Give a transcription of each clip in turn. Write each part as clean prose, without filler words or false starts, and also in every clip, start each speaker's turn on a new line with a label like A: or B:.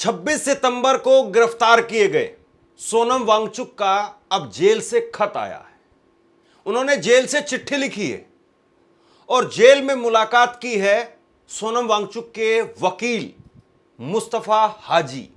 A: 26 सितंबर को गिरफ्तार किए गए सोनम वांगचुक का अब जेल से खत आया है। उन्होंने जेल से चिट्ठी लिखी है और जेल में मुलाकात की है सोनम वांगचुक के वकील मुस्तफा हाजी।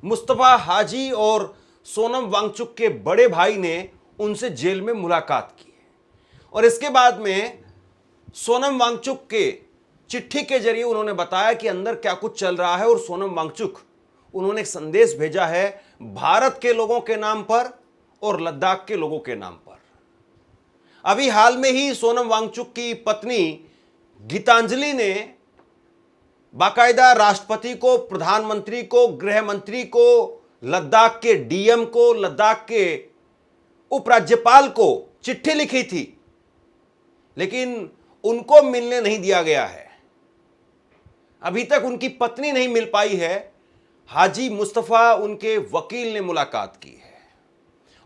A: मुस्तफा हाजी और सोनम वांगचुक के बड़े भाई ने उनसे जेल में मुलाकात की है और इसके बाद में सोनम वांगचुक के चिट्ठी के जरिए उन्होंने बताया कि अंदर क्या कुछ चल रहा है और सोनम वांगचुक उन्होंने एक संदेश भेजा है भारत के लोगों के नाम पर और लद्दाख के लोगों के नाम पर। अभी हाल में ही सोनम वांगचुक की पत्नी गीतांजलि ने बाकायदा राष्ट्रपति को, प्रधानमंत्री को, गृह मंत्री को, लद्दाख के डीएम को, लद्दाख के उपराज्यपाल को चिट्ठी लिखी थी, लेकिन उनको मिलने नहीं दिया गया है। अभी तक उनकी पत्नी नहीं मिल पाई है। हाजी मुस्तफा उनके वकील ने मुलाकात की है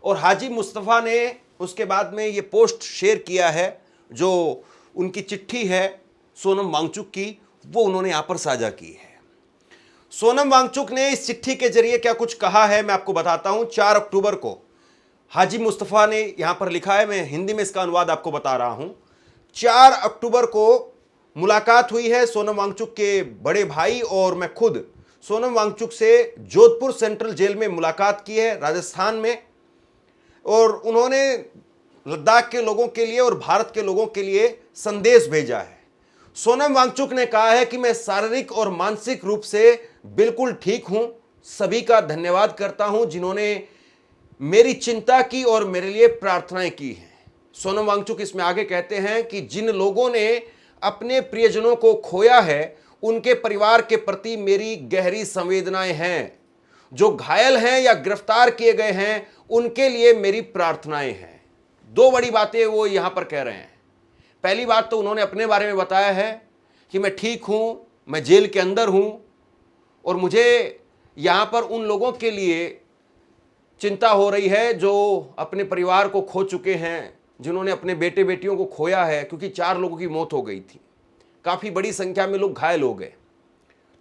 A: और हाजी मुस्तफा ने उसके बाद में ये पोस्ट शेयर किया है, जो उनकी चिट्ठी है सोनम वांगचुक की, वो उन्होंने यहां पर साझा की है। सोनम वांगचुक ने इस चिट्ठी के जरिए क्या कुछ कहा है मैं आपको बताता हूं। 4 अक्टूबर को हाजी मुस्तफा ने यहां पर लिखा है, मैं हिंदी में इसका अनुवाद आपको बता रहा हूं। 4 अक्टूबर को मुलाकात हुई है सोनम वांगचुक के बड़े भाई और मैं खुद सोनम वांगचुक से जोधपुर सेंट्रल जेल में मुलाकात की है राजस्थान में, और उन्होंने लद्दाख के लोगों के लिए और भारत के लोगों के लिए संदेश भेजा है। सोनम वांगचुक ने कहा है कि मैं शारीरिक और मानसिक रूप से बिल्कुल ठीक हूं। सभी का धन्यवाद करता हूं जिन्होंने मेरी चिंता की और मेरे लिए प्रार्थनाएं की हैं। सोनम वांगचुक इसमें आगे कहते हैं कि जिन लोगों ने अपने प्रियजनों को खोया है उनके परिवार के प्रति मेरी गहरी संवेदनाएं हैं। जो घायल हैं या गिरफ्तार किए गए हैं उनके लिए मेरी प्रार्थनाएं हैं। 2 बड़ी बातें वो यहां पर कह रहे हैं। पहली बात तो उन्होंने अपने बारे में बताया है कि मैं ठीक हूं, मैं जेल के अंदर हूं और मुझे यहां पर उन लोगों के लिए चिंता हो रही है जो अपने परिवार को खो चुके हैं, जिन्होंने अपने बेटे बेटियों को खोया है, क्योंकि 4 लोगों की मौत हो गई थी, काफ़ी बड़ी संख्या में लोग घायल हो गए।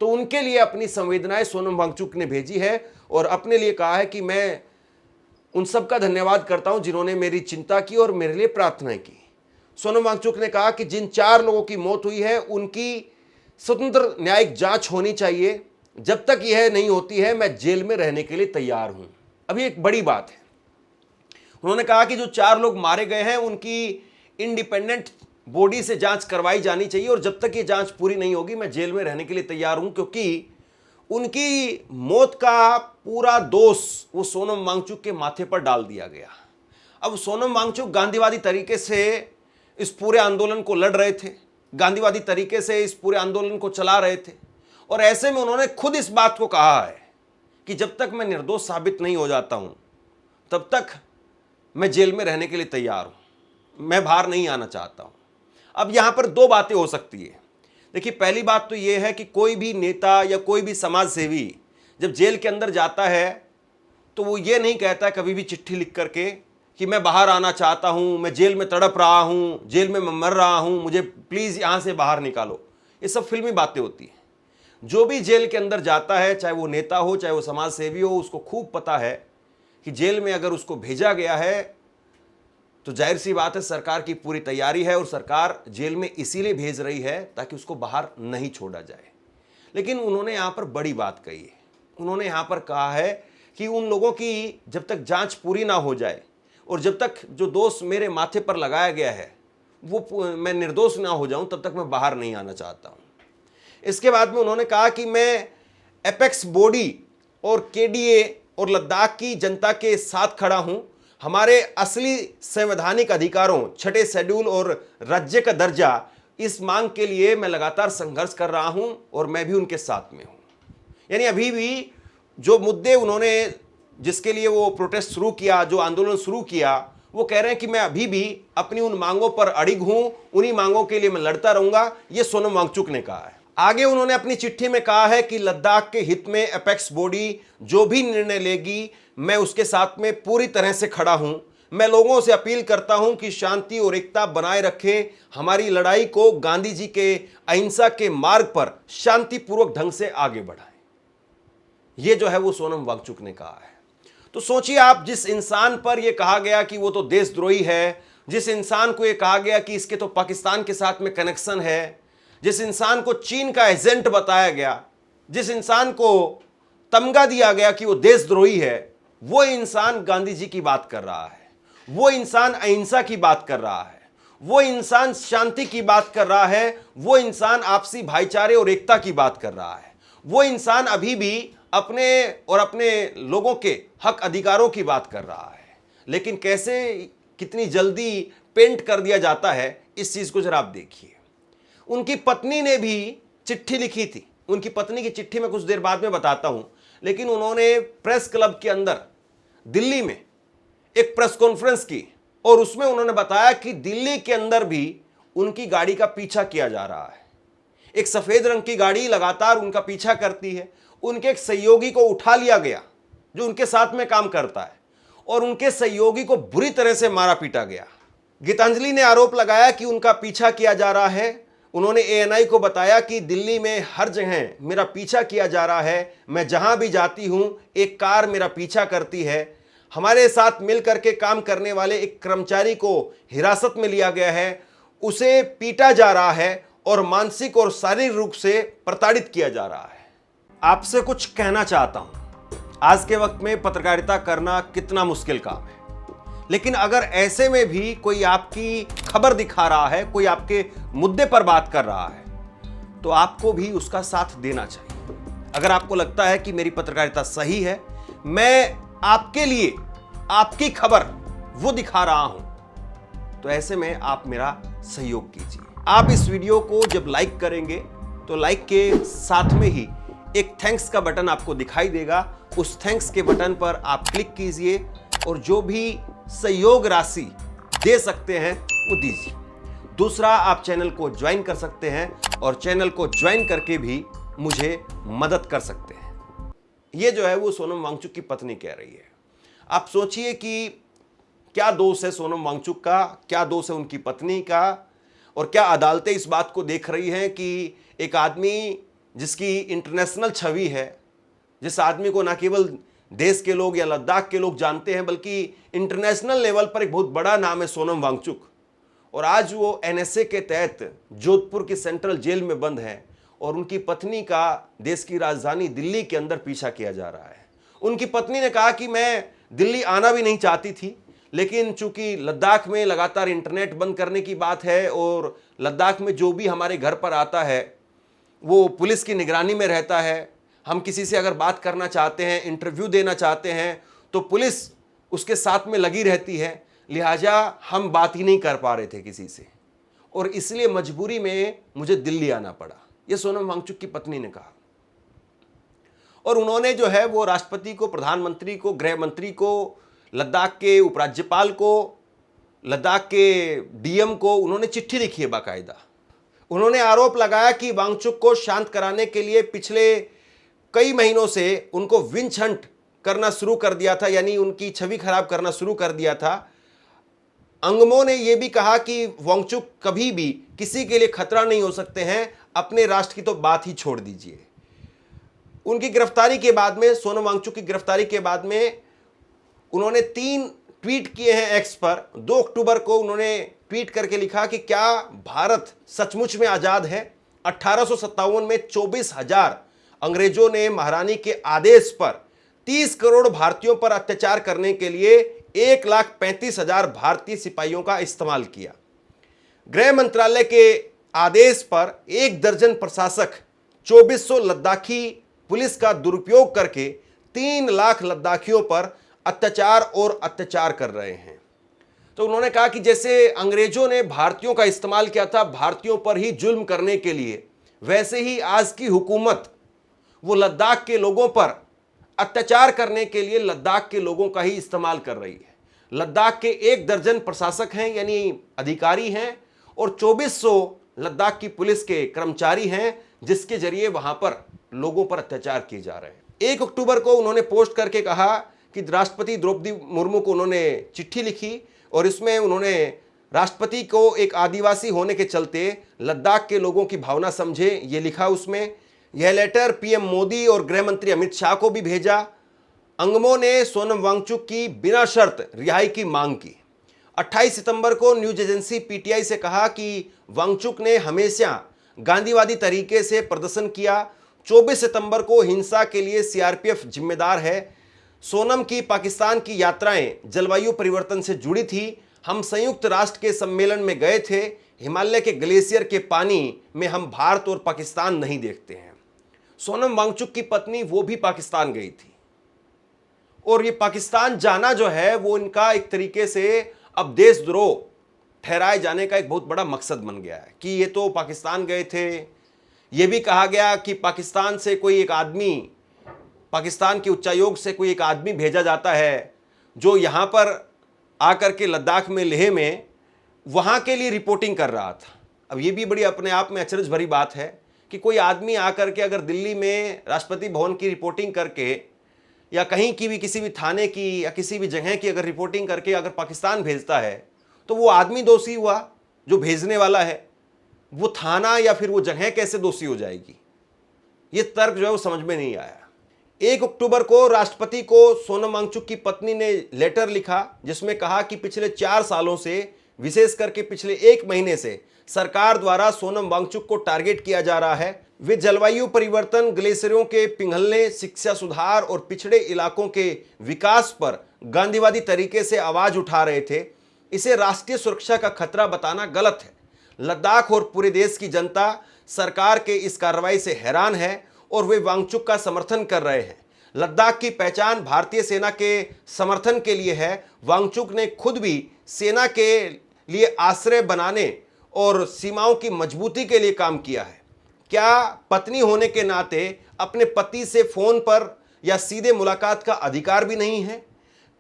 A: तो उनके लिए अपनी संवेदनाएं सोनम वांगचुक ने भेजी है और अपने लिए कहा है कि मैं उन सब का धन्यवाद करता हूं जिन्होंने मेरी चिंता की और मेरे लिए प्रार्थनाएं की। सोनम वांगचुक ने कहा कि जिन 4 लोगों की मौत हुई है उनकी स्वतंत्र न्यायिक जांच होनी चाहिए। जब तक यह नहीं होती है मैं जेल में रहने के लिए तैयार हूं। अभी एक बड़ी बात है, उन्होंने कहा कि जो 4 लोग मारे गए हैं उनकी इंडिपेंडेंट बॉडी से जांच करवाई जानी चाहिए और जब तक ये जांच पूरी नहीं होगी मैं जेल में रहने के लिए तैयार हूं, क्योंकि उनकी मौत का पूरा दोष वो सोनम वांगचुक के माथे पर डाल दिया गया। अब सोनम वांगचुक गांधीवादी तरीके से इस पूरे आंदोलन को लड़ रहे थे, गांधीवादी तरीके से इस पूरे आंदोलन को चला रहे थे और ऐसे में उन्होंने खुद इस बात को कहा है कि जब तक मैं निर्दोष साबित नहीं हो जाता हूं तब तक मैं जेल में रहने के लिए तैयार हूं, मैं बाहर नहीं आना चाहता हूं। अब यहां पर 2 बातें हो सकती है। देखिए, पहली बात तो यह है कि कोई भी नेता या कोई भी समाज सेवी जब जेल के अंदर जाता है तो वो ये नहीं कहता कभी भी चिट्ठी लिख करके कि मैं बाहर आना चाहता हूं, मैं जेल में तड़प रहा हूं, जेल में मैं मर रहा हूं, मुझे प्लीज यहां से बाहर निकालो। ये सब फिल्मी बातें होती हैं। जो भी जेल के अंदर जाता है, चाहे वो नेता हो चाहे वो समाज सेवी हो, उसको खूब पता है कि जेल में अगर उसको भेजा गया है तो जाहिर सी बात है सरकार की पूरी तैयारी है और सरकार जेल में इसीलिए भेज रही है ताकि उसको बाहर नहीं छोड़ा जाए। लेकिन उन्होंने यहां पर बड़ी बात कही है। उन्होंने यहां पर कहा है कि उन लोगों की जब तक जांच पूरी ना हो जाए और जब तक जो दोष मेरे माथे पर लगाया गया है वो मैं निर्दोष ना हो जाऊं तब तक मैं बाहर नहीं आना चाहता हूं। इसके बाद में उन्होंने कहा कि मैं एपेक्स बॉडी और केडीए और लद्दाख की जनता के साथ खड़ा हूं। हमारे असली संवैधानिक अधिकारों, 6ठे शेड्यूल और राज्य का दर्जा, इस मांग के लिए मैं लगातार संघर्ष कर रहा हूं और मैं भी उनके साथ में हूं। यानी अभी भी जो मुद्दे उन्होंने जिसके लिए वो प्रोटेस्ट शुरू किया, जो आंदोलन शुरू किया, वो कह रहे हैं कि मैं अभी भी अपनी उन मांगों पर अड़िग हूं, उन्हीं मांगों के लिए मैं लड़ता रहूंगा। ये सोनम वांगचुक ने कहा है। आगे उन्होंने अपनी चिट्ठी में कहा है कि लद्दाख के हित में एपेक्स बॉडी जो भी निर्णय लेगी मैं उसके साथ में पूरी तरह से खड़ा हूं। मैं लोगों से अपील करता हूं कि शांति और एकता बनाए रखें, हमारी लड़ाई को गांधी जी के अहिंसा के मार्ग पर शांतिपूर्वक ढंग से आगे बढ़ाएं। ये जो है वो सोनम वांगचुक ने कहा है। तो सोचिए आप, जिस इंसान पर यह कहा गया कि वो तो देशद्रोही है, जिस इंसान को यह कहा गया कि इसके तो पाकिस्तान के साथ में कनेक्शन है, जिस इंसान को चीन का एजेंट बताया गया, जिस इंसान को तमगा दिया गया कि वो देशद्रोही है, वो इंसान गांधी जी की बात कर रहा है, वो इंसान अहिंसा की बात कर रहा है, वो इंसान शांति की बात कर रहा है, वो इंसान आपसी भाईचारे और एकता की बात कर रहा है, वो इंसान अभी भी अपने और अपने लोगों के हक अधिकारों की बात कर रहा है। लेकिन कैसे कितनी जल्दी पेंट कर दिया जाता है, इस चीज को जरा आप देखिए। उनकी पत्नी ने भी चिट्ठी लिखी थी। उनकी पत्नी की चिट्ठी मैं कुछ देर बाद में बताता हूं, लेकिन उन्होंने प्रेस क्लब के अंदर दिल्ली में एक प्रेस कॉन्फ्रेंस की और उसमें उन्होंने बताया कि दिल्ली के अंदर भी उनकी गाड़ी का पीछा किया जा रहा है। एक सफेद रंग की गाड़ी लगातार उनका पीछा करती है। उनके एक सहयोगी को उठा लिया गया जो उनके साथ में काम करता है, और उनके सहयोगी को बुरी तरह से मारा पीटा गया। गीतांजलि ने आरोप लगाया कि उनका पीछा किया जा रहा है। उन्होंने एएनआई को बताया कि दिल्ली में हर जगह मेरा पीछा किया जा रहा है, मैं जहां भी जाती हूं एक कार मेरा पीछा करती है। हमारे साथ मिलकर के काम करने वाले एक कर्मचारी को हिरासत में लिया गया है, उसे पीटा जा रहा है और मानसिक और शारीरिक रूप से प्रताड़ित किया जा रहा है। आपसे कुछ कहना चाहता हूं, आज के वक्त में पत्रकारिता करना कितना मुश्किल काम है, लेकिन अगर ऐसे में भी कोई आपकी खबर दिखा रहा है, कोई आपके मुद्दे पर बात कर रहा है, तो आपको भी उसका साथ देना चाहिए। अगर आपको लगता है कि मेरी पत्रकारिता सही है, मैं आपके लिए आपकी खबर वो दिखा रहा हूं, तो ऐसे में आप मेरा सहयोग कीजिए। आप इस वीडियो को जब लाइक करेंगे तो लाइक के साथ में ही एक थैंक्स का बटन आपको दिखाई देगा। उस थैंक्स के बटन पर आप क्लिक कीजिए और जो भी सहयोग राशि दे सकते हैं वो दीजिए। दूसरा, आप चैनल को ज्वाइन कर सकते हैं और चैनल को ज्वाइन करके भी मुझे मदद कर सकते हैं। ये जो है वो सोनम वांगचुक की पत्नी कह रही है। आप सोचिए कि क्या दोष है सोनम वांगचुक का, क्या दोष है उनकी पत्नी का, और क्या अदालतें इस बात को देख रही हैं कि एक आदमी जिसकी इंटरनेशनल छवि है, जिस आदमी को न केवल देश के लोग या लद्दाख के लोग जानते हैं बल्कि इंटरनेशनल लेवल पर एक बहुत बड़ा नाम है सोनम वांगचुक, और आज वो एनएसए के तहत जोधपुर की सेंट्रल जेल में बंद है और उनकी पत्नी का देश की राजधानी दिल्ली के अंदर पीछा किया जा रहा है। उनकी पत्नी ने कहा कि मैं दिल्ली आना भी नहीं चाहती थी, लेकिन चूंकि लद्दाख में लगातार इंटरनेट बंद करने की बात है और लद्दाख में जो भी हमारे घर पर आता है वो पुलिस की निगरानी में रहता है, हम किसी से अगर बात करना चाहते हैं, इंटरव्यू देना चाहते हैं, तो पुलिस उसके साथ में लगी रहती है, लिहाजा हम बात ही नहीं कर पा रहे थे किसी से, और इसलिए मजबूरी में मुझे दिल्ली आना पड़ा। ये सोनम वांगचुक की पत्नी ने कहा। और उन्होंने जो है वो राष्ट्रपति को, प्रधानमंत्री को, गृह मंत्री को, लद्दाख के उपराज्यपाल को, लद्दाख के डीएम को उन्होंने चिट्ठी लिखी है बाकायदा। उन्होंने आरोप लगाया कि वांगचुक को शांत कराने के लिए पिछले कई महीनों से उनको विंच हंट करना शुरू कर दिया था, यानी उनकी छवि खराब करना शुरू कर दिया था। अंगमो ने यह भी कहा कि वांगचुक कभी भी किसी के लिए खतरा नहीं हो सकते हैं, अपने राष्ट्र की तो बात ही छोड़ दीजिए। उनकी गिरफ्तारी के बाद में, सोनम वांगचुक की गिरफ्तारी के बाद में उन्होंने 3 ट्वीट किए हैं एक्स पर। 2 अक्टूबर को उन्होंने ट्वीट करके लिखा कि क्या भारत सचमुच में आजाद है। 1857 में 24,000 अंग्रेजों ने महारानी के आदेश पर 30 करोड़ भारतीयों पर अत्याचार करने के लिए 1,35,000 भारतीय सिपाहियों का इस्तेमाल किया। गृह मंत्रालय के आदेश पर 1 दर्जन प्रशासक 2400 लद्दाखी पुलिस का दुरुपयोग करके 3 लाख लद्दाखियों पर अत्याचार कर रहे हैं। तो उन्होंने कहा कि जैसे अंग्रेजों ने भारतीयों का इस्तेमाल किया था भारतीयों पर ही जुल्म करने के लिए, वैसे ही आज की हुकूमत वो लद्दाख के लोगों पर अत्याचार करने के लिए लद्दाख के लोगों का ही इस्तेमाल कर रही है। लद्दाख के 1 दर्जन प्रशासक हैं, यानी अधिकारी हैं, और 2400 लद्दाख की पुलिस के कर्मचारी हैं, जिसके जरिए वहां पर लोगों पर अत्याचार किए जा रहे हैं। 1 अक्टूबर को उन्होंने पोस्ट करके कहा कि राष्ट्रपति द्रौपदी मुर्मू को उन्होंने चिट्ठी लिखी और इसमें उन्होंने राष्ट्रपति को एक आदिवासी होने के चलते लद्दाख के लोगों की भावना समझे, ये लिखा उसमें। यह लेटर पीएम मोदी और गृह मंत्री अमित शाह को भी भेजा। अंगमो ने सोनम वांगचुक की बिना शर्त रिहाई की मांग की। 28 सितंबर को न्यूज एजेंसी पीटीआई से कहा कि वांगचुक ने हमेशा गांधीवादी तरीके से प्रदर्शन किया। 24 सितंबर को हिंसा के लिए सीआरपीएफ जिम्मेदार है। सोनम की पाकिस्तान की यात्राएं जलवायु परिवर्तन से जुड़ी थी। हम संयुक्त राष्ट्र के सम्मेलन में गए थे। हिमालय के ग्लेशियर के पानी में हम भारत और पाकिस्तान नहीं देखते हैं। सोनम वांगचुक की पत्नी वो भी पाकिस्तान गई थी और ये पाकिस्तान जाना जो है वो इनका एक तरीके से अब देशद्रोह ठहराए जाने का एक बहुत बड़ा मकसद बन गया है कि ये तो पाकिस्तान गए थे। ये भी कहा गया कि पाकिस्तान से कोई एक आदमी, पाकिस्तान के उच्चायोग से कोई एक आदमी भेजा जाता है जो यहाँ पर आकर के लद्दाख में, लेह में वहाँ के लिए रिपोर्टिंग कर रहा था। अब ये भी बड़ी अपने आप में अचरज भरी बात है कि कोई आदमी आकर के अगर दिल्ली में राष्ट्रपति भवन की रिपोर्टिंग करके या कहीं की भी किसी भी थाने की या किसी भी जगह की अगर रिपोर्टिंग करके अगर पाकिस्तान भेजता है तो वो आदमी दोषी हुआ जो भेजने वाला है, वो थाना या फिर वो जगह कैसे दोषी हो जाएगी? ये तर्क जो है वो समझ में नहीं आया। 1 अक्टूबर को राष्ट्रपति को सोनम वांगचुक की पत्नी ने लेटर लिखा जिसमें कहा कि पिछले 4 सालों से, विशेष करके पिछले 1 महीने से सरकार द्वारा सोनम वांगचुक को टारगेट किया जा रहा है। वे जलवायु परिवर्तन, ग्लेशियरों के पिघलने, शिक्षा सुधार और पिछड़े इलाकों के विकास पर गांधीवादी तरीके से आवाज उठा रहे थे। इसे राष्ट्रीय सुरक्षा का खतरा बताना गलत है। लद्दाख और पूरे देश की जनता सरकार के इस कार्रवाई से हैरान है और वे वांगचुक का समर्थन कर रहे हैं। लद्दाख की पहचान भारतीय सेना के समर्थन के लिए है। वांगचुक ने खुद भी सेना के लिए आश्रय बनाने और सीमाओं की मजबूती के लिए काम किया है। क्या पत्नी होने के नाते अपने पति से फोन पर या सीधे मुलाकात का अधिकार भी नहीं है?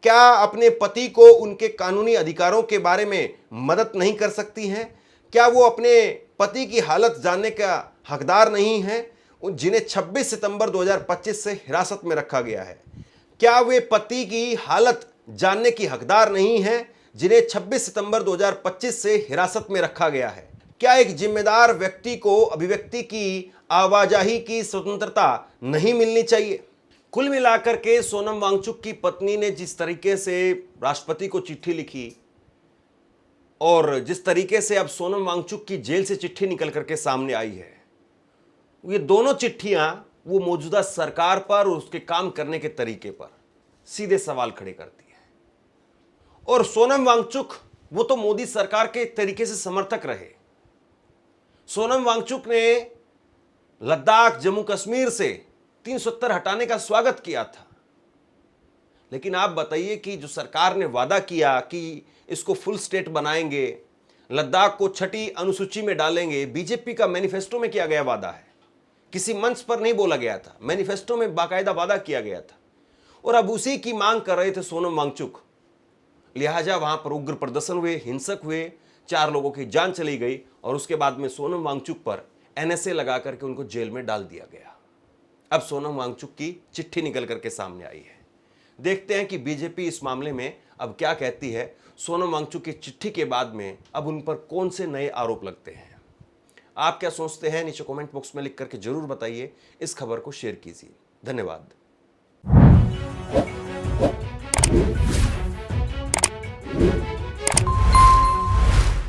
A: क्या अपने पति को उनके कानूनी अधिकारों के बारे में मदद नहीं कर सकती हैं? क्या वो अपने पति की हालत जानने का हकदार नहीं हैं, जिन्हें 26 सितंबर 2025 से हिरासत में रखा गया है? क्या वे पति की हालत जानने की हकदार नहीं हैं, जिन्हें 26 सितंबर 2025 से हिरासत में रखा गया है? क्या एक जिम्मेदार व्यक्ति को अभिव्यक्ति की, आवाजाही की स्वतंत्रता नहीं मिलनी चाहिए? कुल मिलाकर के सोनम वांगचुक की पत्नी ने जिस तरीके से राष्ट्रपति को चिट्ठी लिखी और जिस तरीके से अब सोनम वांगचुक की जेल से चिट्ठी निकल करके सामने आई है, ये दोनों चिट्ठियां वो मौजूदा सरकार पर और उसके काम करने के तरीके पर सीधे सवाल खड़े करती है। और सोनम वांगचुक वो तो मोदी सरकार के तरीके से समर्थक रहे। सोनम वांगचुक ने लद्दाख, जम्मू कश्मीर से 370 हटाने का स्वागत किया था। लेकिन आप बताइए कि जो सरकार ने वादा किया कि इसको फुल स्टेट बनाएंगे, लद्दाख को 6ठी अनुसूची में डालेंगे, बीजेपी का मैनिफेस्टो में किया गया वादा है, किसी मंच पर नहीं बोला गया था, मैनिफेस्टो में बाकायदा वादा किया गया था। और अब उसी की मांग कर रहे थे सोनम वांगचुक। लिहाजा वहां पर उग्र प्रदर्शन हुए, हिंसक हुए, 4 लोगों की जान चली गई और उसके बाद में सोनम वांगचुक पर एनएसए लगा करके उनको जेल में डाल दिया गया। अब सोनम वांगचुक की चिट्ठी निकल करके सामने आई है। देखते हैं कि बीजेपी इस मामले में अब क्या कहती है। सोनम वांगचुक की चिट्ठी के बाद में अब उन पर कौन से नए आरोप लगते हैं? आप क्या सोचते हैं? नीचे कमेंट बॉक्स में लिख करके जरूर बताइए। इस खबर को शेयर कीजिए। धन्यवाद।